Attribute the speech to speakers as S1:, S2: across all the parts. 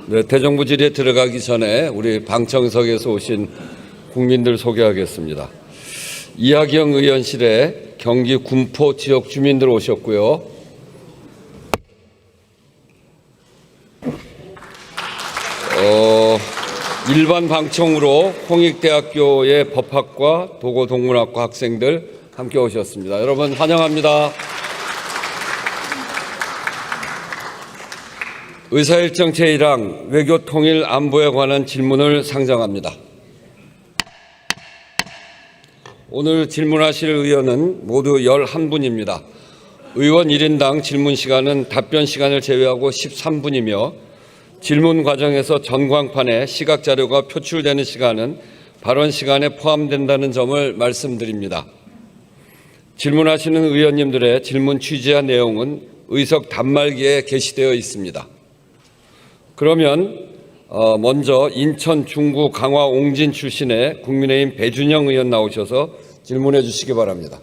S1: 네, 대정부 질의에 들어가기 전에 우리 방청석에서 오신 국민들 소개하겠습니다. 이하경 의원실에 경기 군포 지역 주민들 오셨고요. 일반 방청으로 홍익대학교의 법학과 도고동문학과 학생들 함께 오셨습니다. 여러분 환영합니다. 의사일정 제1항 외교통일 안보에 관한 질문을 상정합니다. 오늘 질문하실 의원은 모두 11분입니다. 의원 1인당 질문 시간은 답변 시간을 제외하고 13분이며 질문 과정에서 전광판에 시각 자료가 표출되는 시간은 발언 시간에 포함된다는 점을 말씀드립니다. 질문하시는 의원님들의 질문 취지와 내용은 의석 단말기에 게시되어 있습니다. 그러면 먼저 인천 중구 강화 옹진 출신의 국민의힘 배준영 의원 나오셔서 질문해 주시기 바랍니다.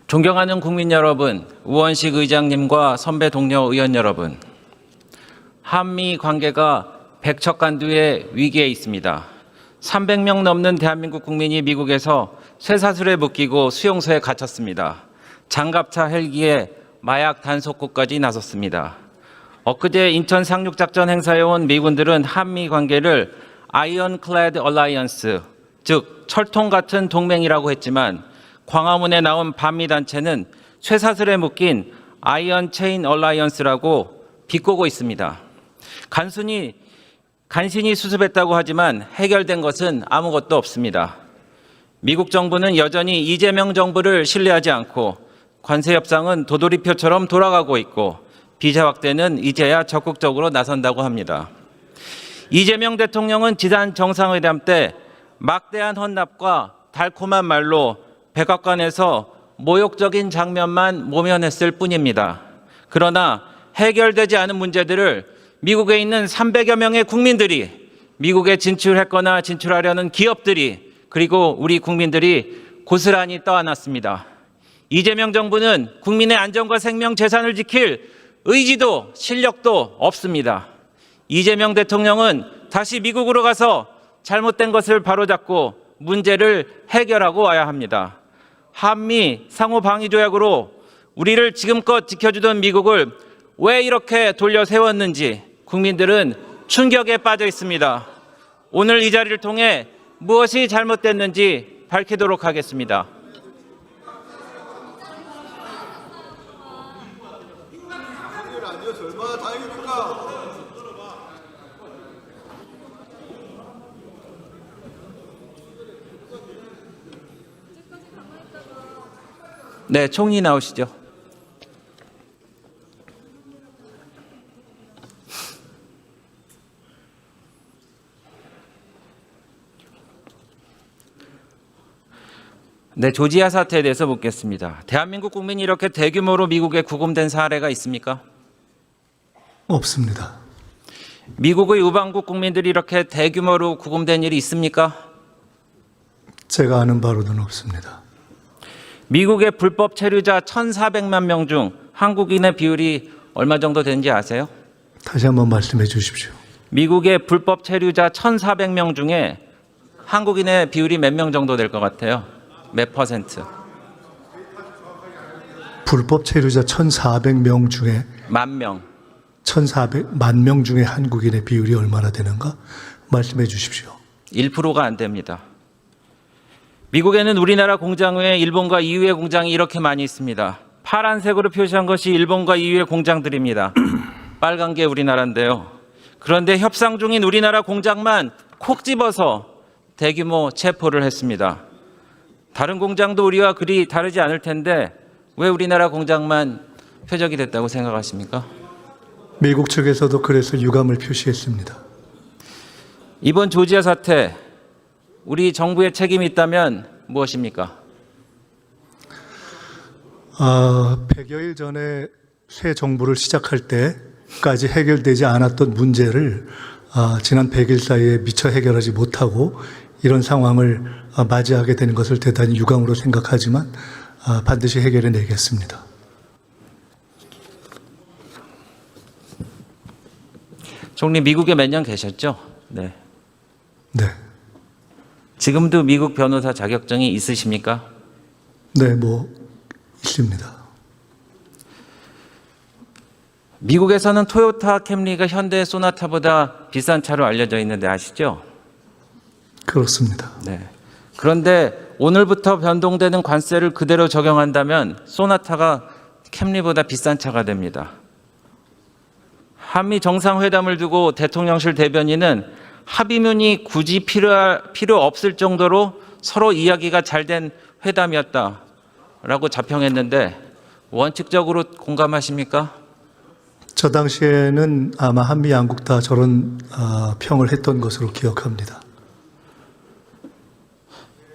S2: 존경하는 국민 여러분, 우원식 의장님과 선배 동료 의원 여러분, 한미 관계가 백척간두의 위기에 있습니다. 300명 넘는 대한민국 국민이 미국에서 쇠사슬에 묶이고 수용소에 갇혔습니다. 장갑차 헬기에 마약 단속구까지 나섰습니다. 엊그제 인천 상륙작전 행사에 온 미군들은 한미 관계를 아이언클래드 얼라이언스, 즉 철통 같은 동맹이라고 했지만 광화문에 나온 반미 단체는 쇠사슬에 묶인 아이언 체인 얼라이언스라고 비꼬고 있습니다. 간신히 수습했다고 하지만 해결된 것은 아무것도 없습니다. 미국 정부는 여전히 이재명 정부를 신뢰하지 않고 관세 협상은 도돌이표처럼 돌아가고 있고 비자 확대는 이제야 적극적으로 나선다고 합니다. 이재명 대통령은 지난 정상회담 때 막대한 헌납과 달콤한 말로 백악관에서 모욕적인 장면만 모면했을 뿐입니다. 그러나 해결되지 않은 문제들을 미국에 있는 300여 명의 국민들이, 미국에 진출했거나 진출하려는 기업들이, 그리고 우리 국민들이 고스란히 떠안았습니다. 이재명 정부는 국민의 안전과 생명, 재산을 지킬 의지도 실력도 없습니다. 이재명 대통령은 다시 미국으로 가서 잘못된 것을 바로잡고 문제를 해결하고 와야 합니다. 한미 상호방위조약으로 우리를 지금껏 지켜주던 미국을 왜 이렇게 돌려 세웠는지 국민들은 충격에 빠져 있습니다. 오늘 이 자리를 통해 무엇이 잘못됐는지 밝히도록 하겠습니다. 네, 총리 나오시죠. 네, 조지아 사태에 대해서 묻겠습니다. 대한민국 국민이 이렇게 대규모로 미국에 구금된 사례가 있습니까?
S3: 없습니다.
S2: 미국의 우방국 국민들이 이렇게 대규모로 구금된 일이 있습니까?
S3: 제가 아는 바로는 없습니다.
S2: 미국의 불법 체류자 1,400만 명 중 한국인의 비율이 얼마 정도 되는지 아세요?
S3: 다시 한번 말씀해 주십시오.
S2: 미국의 불법 체류자 1,400명 중에 한국인의 비율이 몇 명 정도 될 것 같아요? 몇 퍼센트?
S3: 불법 체류자 1,400명 중에
S2: 10,000명.
S3: 1,400만 명 중에 한국인의 비율이 얼마나 되는가 말씀해 주십시오.
S2: 1%가 안 됩니다. 미국에는 우리나라 공장 외에 일본과 EU의 공장이 이렇게 많이 있습니다. 파란색으로 표시한 것이 일본과 EU의 공장들입니다. 빨간 게 우리나라인데요. 그런데 협상 중인 우리나라 공장만 콕 집어서 대규모 체포를 했습니다. 다른 공장도 우리와 그리 다르지 않을 텐데 왜 우리나라 공장만 표적이 됐다고 생각하십니까?
S3: 미국 측에서도 그래서 유감을 표시했습니다.
S2: 이번 조지아 사태 우리 정부의 책임이 있다면 무엇입니까?
S3: 100여일 전에 새 정부를 시작할 때까지 해결되지 않았던 문제를 지난 100일 사이에 미처 해결하지 못하고 이런 상황을 맞이하게 되는 것을 대단히 유감으로 생각하지만 반드시 해결해 내겠습니다.
S2: 총리 미국에 몇 년 계셨죠? 네.
S3: 네.
S2: 지금도 미국 변호사 자격증이 있으십니까?
S3: 네, 있습니다.
S2: 미국에서는 토요타 캠리가 현대 소나타보다 비싼 차로 알려져 있는데 아시죠?
S3: 그렇습니다.
S2: 네. 그런데 오늘부터 변동되는 관세를 그대로 적용한다면 소나타가 캠리보다 비싼 차가 됩니다. 한미 정상회담을 두고 대통령실 대변인은 합의문이 굳이 필요 없을 정도로 서로 이야기가 잘된 회담이었다라고 자평했는데 원칙적으로 공감하십니까?
S3: 저 당시에는 아마 한미 양국 다 저런 평을 했던 것으로 기억합니다.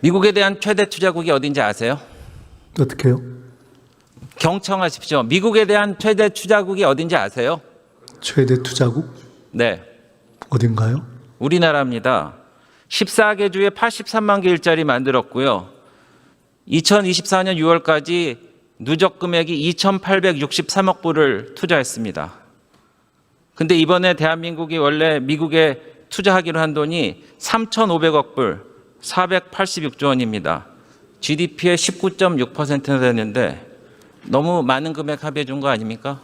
S2: 미국에 대한 최대 투자국이 어딘지 아세요?
S3: 어떻게요?
S2: 경청하십시오. 미국에 대한 최대 투자국이 어딘지 아세요?
S3: 최대 투자국?
S2: 네.
S3: 어딘가요?
S2: 우리나라입니다. 14개 주에 83만 개 일자리 만들었고요. 2024년 6월까지 누적 금액이 2,863억 불을 투자했습니다. 근데 이번에 대한민국이 원래 미국에 투자하기로 한 돈이 3,500억 불, 486조 원입니다. GDP의 19.6%나 되는데 너무 많은 금액 합의해 준 거 아닙니까?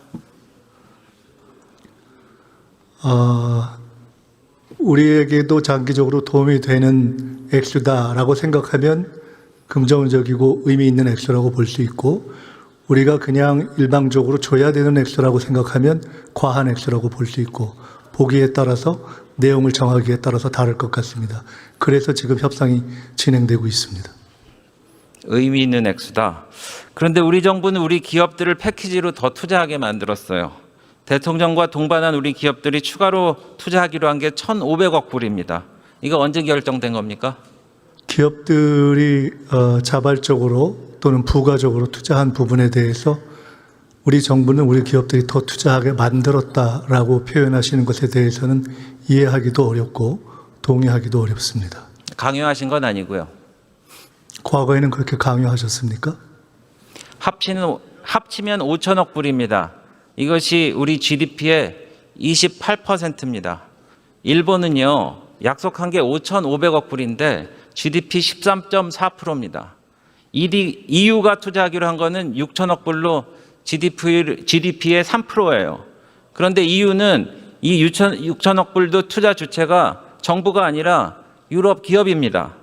S3: 우리에게도 장기적으로 도움이 되는 액수다라고 생각하면 긍정적이고 의미 있는 액수라고 볼 수 있고, 우리가 그냥 일방적으로 줘야 되는 액수라고 생각하면 과한 액수라고 볼 수 있고, 보기에 따라서 내용을 정하기에 따라서 다를 것 같습니다. 그래서 지금 협상이 진행되고 있습니다.
S2: 의미 있는 액수다. 그런데 우리 정부는 우리 기업들을 패키지로 더 투자하게 만들었어요. 대통령과 동반한 우리 기업들이 추가로 투자하기로 한 게 1,500억 불입니다. 이거 언제 결정된 겁니까?
S3: 기업들이 자발적으로 또는 부가적으로 투자한 부분에 대해서 우리 정부는 우리 기업들이 더 투자하게 만들었다라고 표현하시는 것에 대해서는 이해하기도 어렵고 동의하기도 어렵습니다.
S2: 강요하신 건 아니고요.
S3: 과거에는 그렇게 강요하셨습니까?
S2: 합치면 5천억 불입니다. 이것이 우리 GDP의 28%입니다. 일본은요, 약속한 게 5,500억 불인데 GDP 13.4%입니다. EU가 투자하기로 한 거는 6천억 불로 GDP의 3%예요. 그런데 EU는 이 6천억 불도 투자 주체가 정부가 아니라 유럽 기업입니다.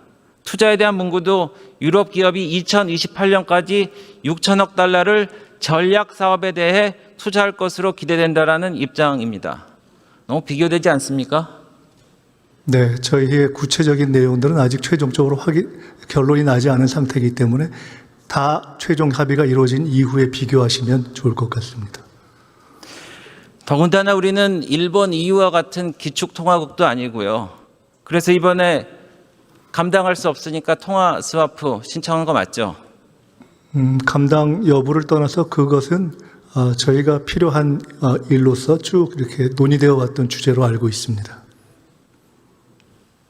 S2: 투자에 대한 문구도 유럽 기업이 2028년까지 6천억 달러를 전략 사업에 대해 투자할 것으로 기대된다라는 입장입니다. 너무 비교되지 않습니까?
S3: 네, 저희의 구체적인 내용들은 아직 최종적으로 결론이 나지 않은 상태이기 때문에 다 최종 합의가 이루어진 이후에 비교하시면 좋을 것 같습니다.
S2: 더군다나 우리는 일본, EU와 같은 기축통화국도 아니고요. 그래서 이번에 감당할 수 없으니까 통화 스와프 신청한 거 맞죠?
S3: 감당 여부를 떠나서 그것은 저희가 필요한 일로서 쭉 이렇게 논의되어 왔던 주제로 알고 있습니다.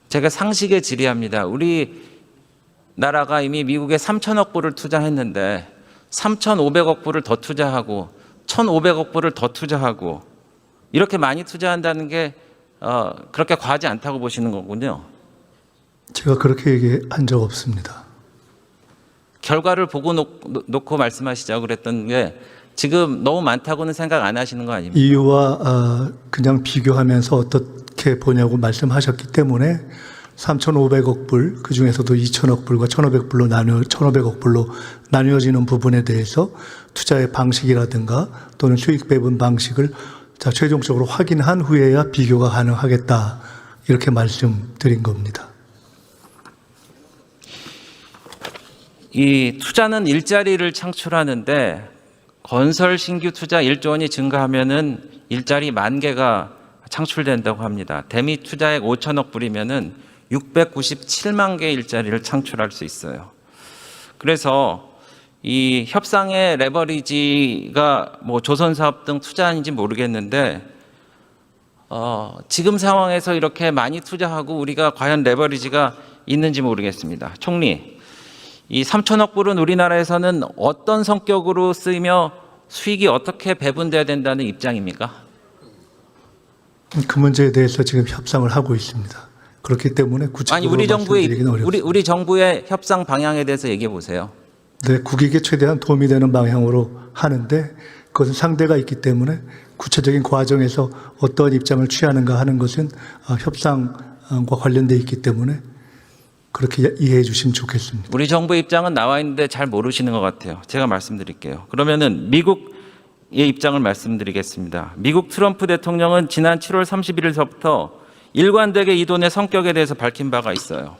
S2: 제가 상식에 질의합니다. 우리 나라가 이미 미국에 3천억 불을 투자했는데 3,500억 불을 더 투자하고 1,500억 불을 더 투자하고 이렇게 많이 투자한다는 게 그렇게 과하지 않다고 보시는 거군요.
S3: 제가 그렇게 얘기한 적 없습니다.
S2: 결과를 보고 놓고 말씀하시자고 그랬던 게 지금 너무 많다고는 생각 안 하시는 거 아닙니까?
S3: 이유와 그냥 비교하면서 어떻게 보냐고 말씀하셨기 때문에 3,500억 불, 그중에서도 2천억 불과 1,500억 불로 나뉘어지는 부분에 대해서 투자의 방식이라든가 또는 수익 배분 방식을 최종적으로 확인한 후에야 비교가 가능하겠다, 이렇게 말씀드린 겁니다.
S2: 이 투자는 일자리를 창출하는데 건설 신규 투자 1조 원이 증가하면은 일자리 10,000개가 창출된다고 합니다. 대미 투자액 5천억 불이면은 697만 개의 일자리를 창출할 수 있어요. 그래서 이 협상의 레버리지가 뭐 조선사업 등 투자인지 모르겠는데 지금 상황에서 이렇게 많이 투자하고 우리가 과연 레버리지가 있는지 모르겠습니다. 총리, 이 3천억 불은 우리나라에서는 어떤 성격으로 쓰이며 수익이 어떻게 배분돼야 된다는 입장입니까?
S3: 그 문제에 대해서 지금 협상을 하고 있습니다. 그렇기 때문에 구체적으로
S2: 아니 우리
S3: 말씀드리기는 어렵습니다.
S2: 우리 정부의 협상 방향에 대해서 얘기해 보세요.
S3: 네, 국익에 최대한 도움이 되는 방향으로 하는데 그것은 상대가 있기 때문에 구체적인 과정에서 어떤 입장을 취하는가 하는 것은 협상과 관련돼 있기 때문에 그렇게 이해해 주시면 좋겠습니다.
S2: 우리 정부 입장은 나와 있는데 잘 모르시는 것 같아요. 제가 말씀드릴게요. 그러면은 미국의 입장을 말씀드리겠습니다. 미국 트럼프 대통령은 지난 7월 31일서부터 일관되게 이 돈의 성격에 대해서 밝힌 바가 있어요.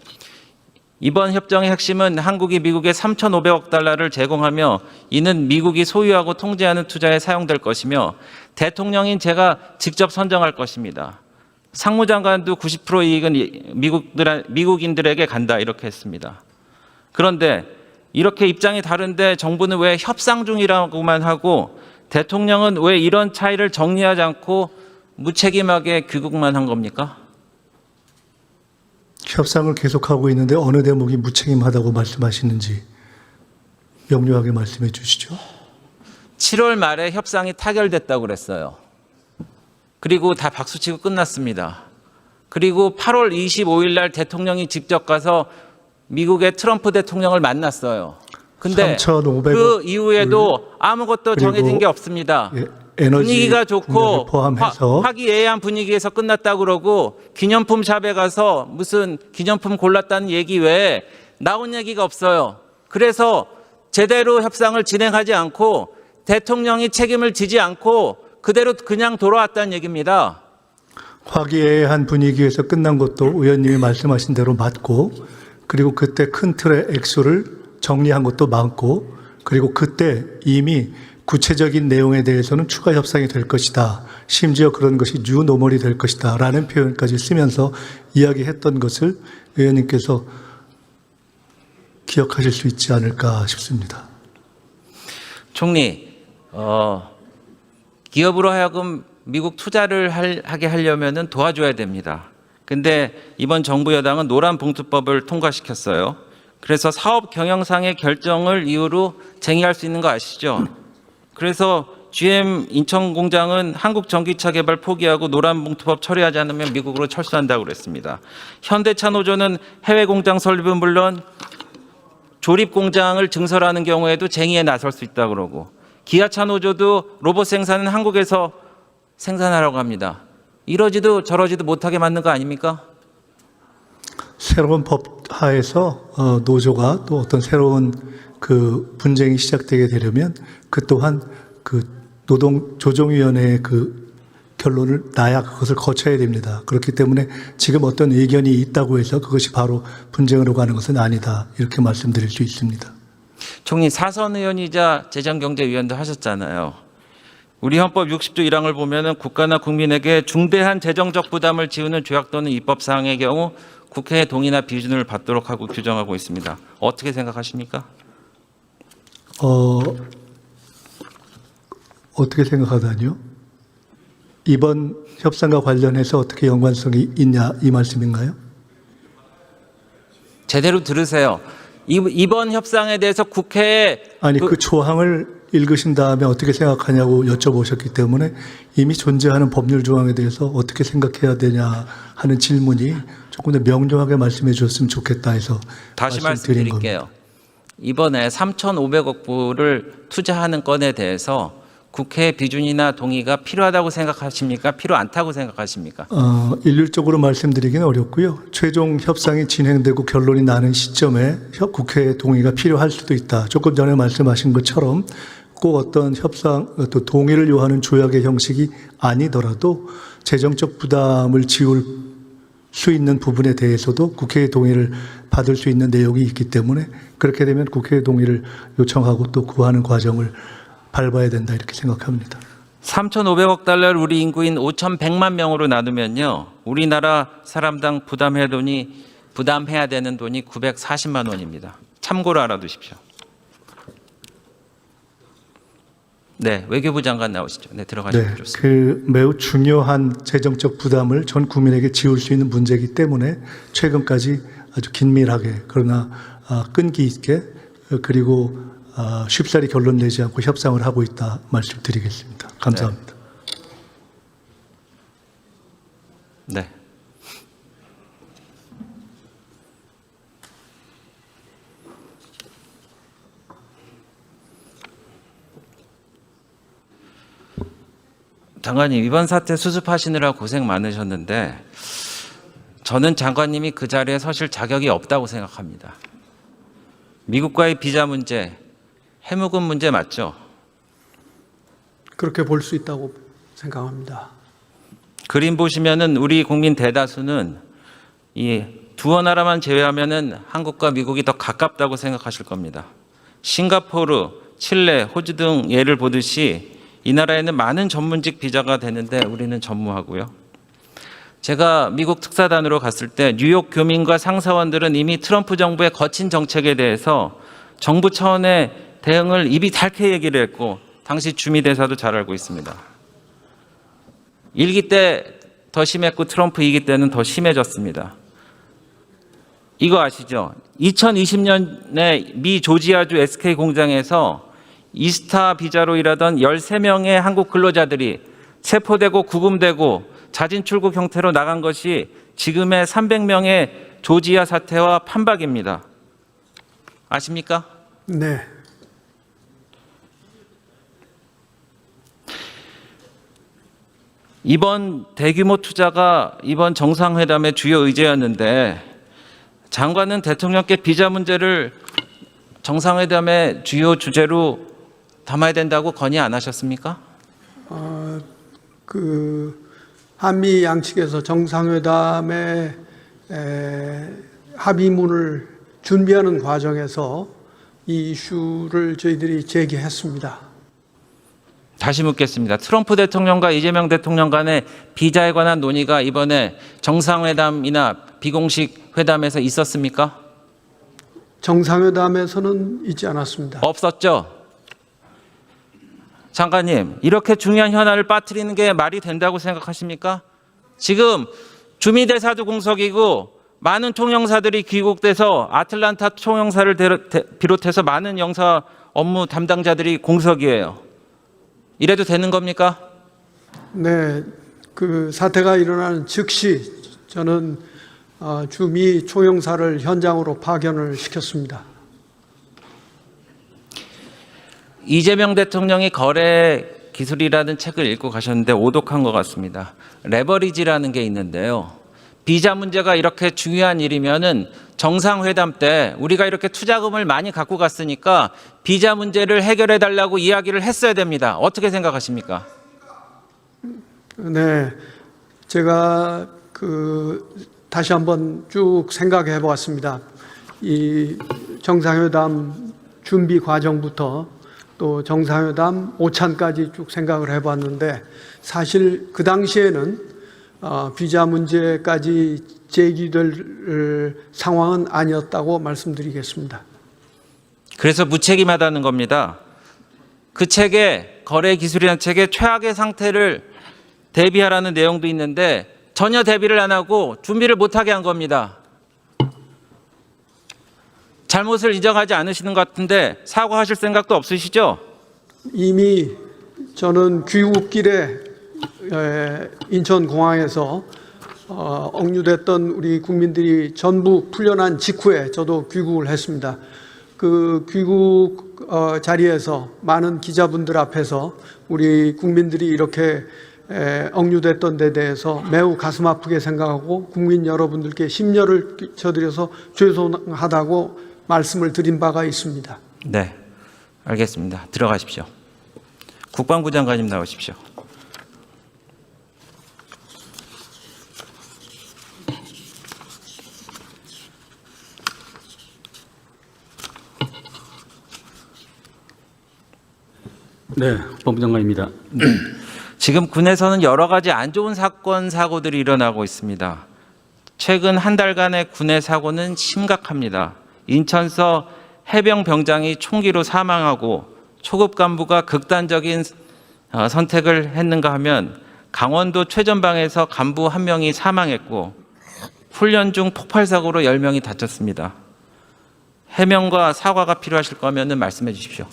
S2: 이번 협정의 핵심은 한국이 미국에 3,500억 달러를 제공하며 이는 미국이 소유하고 통제하는 투자에 사용될 것이며 대통령인 제가 직접 선정할 것입니다. 상무장관도 90% 이익은 미국인들에게 간다 이렇게 했습니다. 그런데 이렇게 입장이 다른데 정부는 왜 협상 중이라고만 하고 대통령은 왜 이런 차이를 정리하지 않고 무책임하게 귀국만 한 겁니까?
S3: 협상을 계속하고 있는데 어느 대목이 무책임하다고 말씀하시는지 명료하게 말씀해 주시죠.
S2: 7월 말에 협상이 타결됐다고 그랬어요. 그리고 다 박수치고 끝났습니다. 그리고 8월 25일 날 대통령이 직접 가서 미국의 트럼프 대통령을 만났어요. 근데
S3: 3,500억
S2: 그 이후에도 아무것도 정해진 게 없습니다.
S3: 예, 에너지
S2: 분위기가 좋고
S3: 포함해서
S2: 화기애애한 분위기에서 끝났다고 그러고 기념품 샵에 가서 무슨 기념품 골랐다는 얘기 외에 나온 얘기가 없어요. 그래서 제대로 협상을 진행하지 않고 대통령이 책임을 지지 않고 그대로 그냥 돌아왔다는 얘기입니다.
S3: 화기애애한 분위기에서 끝난 것도 의원님이 말씀하신 대로 맞고 그리고 그때 큰 틀의 액수를 정리한 것도 맞고 그리고 그때 이미 구체적인 내용에 대해서는 추가 협상이 될 것이다. 심지어 그런 것이 뉴노멀이 될 것이다. 라는 표현까지 쓰면서 이야기했던 것을 의원님께서 기억하실 수 있지 않을까 싶습니다.
S2: 총리, 기업으로 하여금 미국 투자를 하게 하려면 도와줘야 됩니다. 근데 이번 정부 여당은 노란봉투법을 통과시켰어요. 그래서 사업 경영상의 결정을 이유로 쟁의할 수 있는 거 아시죠? 그래서 GM 인천 공장은 한국 전기차 개발 포기하고 노란봉투법 처리하지 않으면 미국으로 철수한다고 그랬습니다. 현대차 노조는 해외 공장 설립은 물론 조립 공장을 증설하는 경우에도 쟁의에 나설 수 있다고 그러고 기아차 노조도 로봇 생산은 한국에서 생산하라고 합니다. 이러지도 저러지도 못하게 만든 거 아닙니까?
S3: 새로운 법 하에서 노조가 또 어떤 새로운 그 분쟁이 시작되게 되려면 그 또한 그 노동 조정위원회의 그 결론을 나야 그것을 거쳐야 됩니다. 그렇기 때문에 지금 어떤 의견이 있다고 해서 그것이 바로 분쟁으로 가는 것은 아니다. 이렇게 말씀드릴 수 있습니다.
S2: 총리 사선 의원이자 재정경제위원도 하셨잖아요. 우리 헌법 60조 1항을 보면은 국가나 국민에게 중대한 재정적 부담을 지우는 조약 또는 입법 사항의 경우 국회의 동의나 비준을 받도록 하고 규정하고 있습니다. 어떻게 생각하십니까?
S3: 어떻게 생각하다니요? 이번 협상과 관련해서 어떻게 연관성이 있냐 이 말씀인가요?
S2: 제대로 들으세요. 이번 협상에 대해서 국회에
S3: 아니 그 조항을 읽으신 다음에 어떻게 생각하냐고 여쭤보셨기 때문에 이미 존재하는 법률 조항에 대해서 어떻게 생각해야 되냐 하는 질문이 조금 더 명료하게 말씀해 주셨으면 좋겠다 해서
S2: 다시
S3: 말씀드린
S2: 말씀드릴게요.
S3: 겁니다.
S2: 이번에 3,500억 불을 투자하는 건에 대해서 국회 비준이나 동의가 필요하다고 생각하십니까? 필요 않다고 생각하십니까?
S3: 일률적으로 말씀드리기는 어렵고요. 최종 협상이 진행되고 결론이 나는 시점에 국회의 동의가 필요할 수도 있다. 조금 전에 말씀하신 것처럼 꼭 어떤 협상, 또 동의를 요하는 조약의 형식이 아니더라도 재정적 부담을 지울 수 있는 부분에 대해서도 국회의 동의를 받을 수 있는 내용이 있기 때문에 그렇게 되면 국회의 동의를 요청하고 또 구하는 과정을 밟아야 된다 이렇게 생각합니다.
S2: 3,500억 달러를 우리 인구인 5,100만 명으로 나누면요. 우리나라 사람당 부담해야 돈이 부담해야 되는 돈이 940만 원입니다. 참고로 알아두십시오. 네, 외교부 장관 나오시죠. 네, 들어가시면
S3: 네,
S2: 좋습니다.
S3: 그 매우 중요한 재정적 부담을 전 국민에게 지울 수 있는 문제이기 때문에 최근까지 아주 긴밀하게 그러나 끈기 있게 그리고 쉽사리 결론 내지 않고 협상을 하고 있다 말씀드리겠습니다. 감사합니다.
S2: 네. 장관님, 이번 사태 수습하시느라 고생 많으셨는데 저는 장관님이 그 자리에 서실 자격이 없다고 생각합니다. 미국과의 비자 문제, 해무금 문제 맞죠?
S4: 그렇게 볼 수 있다고 생각합니다.
S2: 그림 보시면은 우리 국민 대다수는 이 두어 나라만 제외하면은 한국과 미국이 더 가깝다고 생각하실 겁니다. 싱가포르, 칠레, 호주 등 예를 보듯이 이 나라에는 많은 전문직 비자가 되는데 우리는 전무하고요. 제가 미국 특사단으로 갔을 때 뉴욕 교민과 상사원들은 이미 트럼프 정부의 거친 정책에 대해서 정부 차원의 대응을 입이 닳게 얘기를 했고 당시 주미 대사도 잘 알고 있습니다. 1기 때 더 심했고 트럼프 2기 때는 더 심해졌습니다. 이거 아시죠? 2020년에 미 조지아주 SK 공장에서 이스타 비자로 일하던 13명의 한국 근로자들이 체포되고 구금되고 자진 출국 형태로 나간 것이 지금의 300명의 조지아 사태와 판박입니다. 아십니까?
S4: 네.
S2: 이번 대규모 투자가 이번 정상회담의 주요 의제였는데 장관은 대통령께 비자 문제를 정상회담의 주요 주제로 담아야 된다고 건의 안 하셨습니까?
S4: 한미 양측에서 정상회담의 합의문을 준비하는 과정에서 이 이슈를 저희들이 제기했습니다.
S2: 다시 묻겠습니다. 트럼프 대통령과 이재명 대통령 간의 비자에 관한 논의가 이번에 정상회담이나 비공식 회담에서 있었습니까?
S4: 정상회담에서는 있지 않았습니다.
S2: 없었죠? 장관님, 이렇게 중요한 현안을 빠뜨리는 게 말이 된다고 생각하십니까? 지금 주미대사도 공석이고 많은 통영사들이 귀국돼서 아틀란타 통영사를 비롯해서 많은 영사 업무 담당자들이 공석이에요. 이래도 되는 겁니까?
S4: 네, 그 사태가 일어나는 즉시 저는 주미 총영사를 현장으로 파견을 시켰습니다.
S2: 이재명 대통령이 거래 기술이라는 책을 읽고 가셨는데 오독한 것 같습니다. 레버리지라는 게 있는데요. 비자 문제가 이렇게 중요한 일이면은 정상회담 때 우리가 이렇게 투자금을 많이 갖고 갔으니까 비자 문제를 해결해 달라고 이야기를 했어야 됩니다. 어떻게 생각하십니까?
S4: 네, 제가 다시 한번 쭉 생각해 보았습니다. 이 정상회담 준비 과정부터 또 정상회담 오찬까지 쭉 생각을 해봤는데 사실 그 당시에는 비자 문제까지 제기될 상황은 아니었다고 말씀드리겠습니다.
S2: 그래서 무책임하다는 겁니다. 그 책에 거래 기술이라는 책에 최악의 상태를 대비하라는 내용도 있는데 전혀 대비를 안 하고 준비를 못하게 한 겁니다. 잘못을 인정하지 않으시는 것 같은데 사과하실 생각도 없으시죠?
S4: 이미 저는 귀국길에 인천공항에서 억류됐던 우리 국민들이 전부 풀려난 직후에 저도 귀국을 했습니다. 그 귀국 자리에서 많은 기자분들 앞에서 우리 국민들이 이렇게 억류됐던 데 대해서 매우 가슴 아프게 생각하고 국민 여러분들께 심려를 끼쳐드려서 죄송하다고 말씀을 드린 바가 있습니다.
S2: 네, 알겠습니다. 들어가십시오. 국방부 장관님 나오십시오.
S5: 네, 국방부 장관입니다.
S2: 지금 군에서는 여러 가지 안 좋은 사건, 사고들이 일어나고 있습니다. 최근 한 달간의 군의 사고는 심각합니다. 인천서 해병 병장이 총기로 사망하고 초급 간부가 극단적인 선택을 했는가 하면 강원도 최전방에서 간부 1명이 사망했고 훈련 중 폭발 사고로 10명이 다쳤습니다. 해명과 사과가 필요하실 거면 말씀해 주십시오.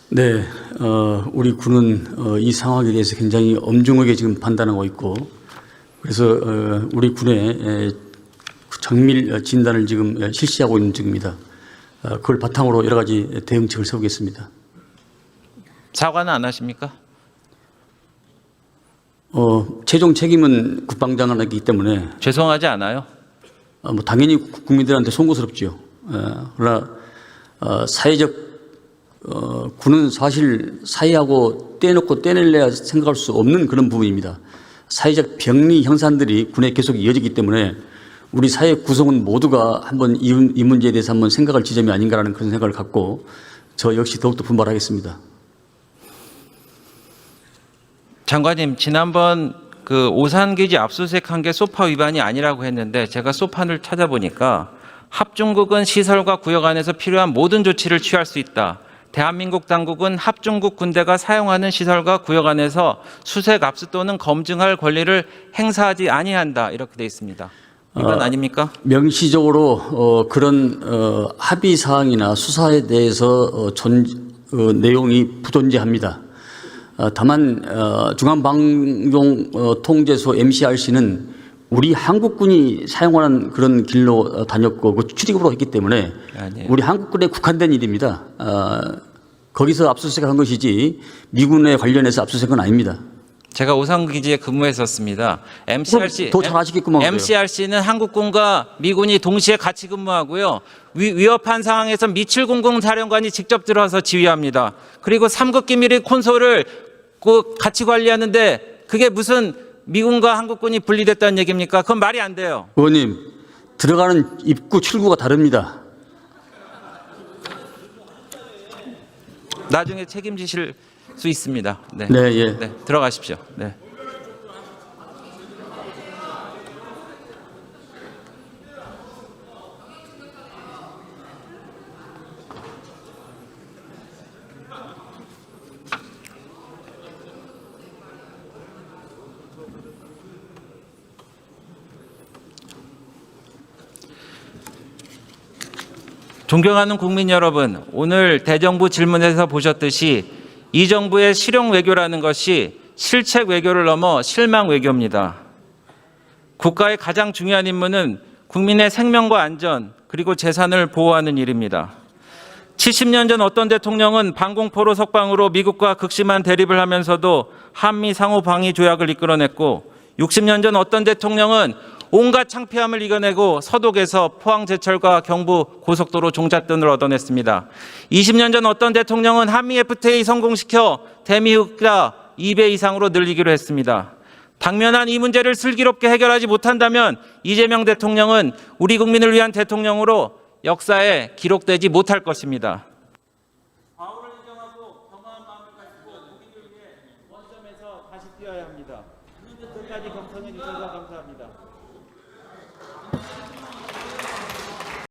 S5: 네, 우리 군은 이 상황에 대해서 굉장히 엄중하게 지금 판단하고 있고, 그래서 우리 군의 정밀 진단을 지금 실시하고 있는 중입니다. 그걸 바탕으로 여러 가지 대응책을 세우겠습니다.
S2: 사과는 안 하십니까?
S5: 최종 책임은 국방장관이기 때문에
S2: 죄송하지 않아요?
S5: 뭐 당연히 국민들한테 송구스럽죠. 그러나 사회적 군은 사실 사회하고 떼놓고 떼낼래야 생각할 수 없는 그런 부분입니다. 사회적 병리 형산들이 군에 계속 이어지기 때문에 우리 사회 구성원 모두가 한번 이 문제에 대해서 한번 생각할 지점이 아닌가라는 그런 생각을 갖고 저 역시 더욱더 분발하겠습니다.
S2: 장관님, 지난번 그 오산기지 압수수색한 게 소파 위반이 아니라고 했는데 제가 소판을 찾아보니까 합중국은 시설과 구역 안에서 필요한 모든 조치를 취할 수 있다. 대한민국 당국은 합중국 군대가 사용하는 시설과 구역 안에서 수색, 압수 또는 검증할 권리를 행사하지 아니한다. 이렇게 되어 있습니다. 이건 아닙니까?
S5: 명시적으로 그런 합의 사항이나 수사에 대해서 내용이 부존재합니다. 다만 중앙방송통제소 MCRC는 우리 한국군이 사용하는 그런 길로 다녔고 그 출입으로 했기 때문에
S2: 아니에요.
S5: 우리 한국군에 국한된 일입니다. 거기서 압수수색을 한 것이지 미군에 관련해서 압수수색은 아닙니다.
S2: 제가 오산기지에 근무했었습니다. MCRC,
S5: 더 잘 아시겠구만.
S2: MCRC는 한국군과 미군이 동시에 같이 근무하고요. 위협한 상황에서 미칠공공 사령관이 직접 들어와서 지휘합니다. 그리고 3급 기밀의 콘솔을 같이 관리하는데 그게 무슨 미군과 한국군이 분리됐다는 얘기입니까? 그건 말이 안 돼요.
S5: 의원님, 들어가는 입구 출구가 다릅니다.
S2: 나중에 책임지실 수 있습니다. 네,
S5: 네, 예.
S2: 네, 들어가십시오. 네. 존경하는 국민 여러분, 오늘 대정부 질문에서 보셨듯이 이 정부의 실용 외교라는 것이 실책 외교를 넘어 실망 외교입니다. 국가의 가장 중요한 임무는 국민의 생명과 안전 그리고 재산을 보호하는 일입니다. 70년 전 어떤 대통령은 방공포로 석방으로 미국과 극심한 대립을 하면서도 한미 상호 방위 조약을 이끌어냈고 60년 전 어떤 대통령은 온갖 창피함을 이겨내고 서독에서 포항제철과 경부 고속도로 종잣돈을 얻어냈습니다. 20년 전 어떤 대통령은 한미 FTA 성공시켜 대미흑자 2배 이상으로 늘리기로 했습니다. 당면한 이 문제를 슬기롭게 해결하지 못한다면 이재명 대통령은 우리 국민을 위한 대통령으로 역사에 기록되지 못할 것입니다. 과오를 인정하고 겸허한 마음을 가지고 국민을 위해 원점에서 다시 뛰어야 합니다. 끝까지 경청해 주셔서 감사합니다.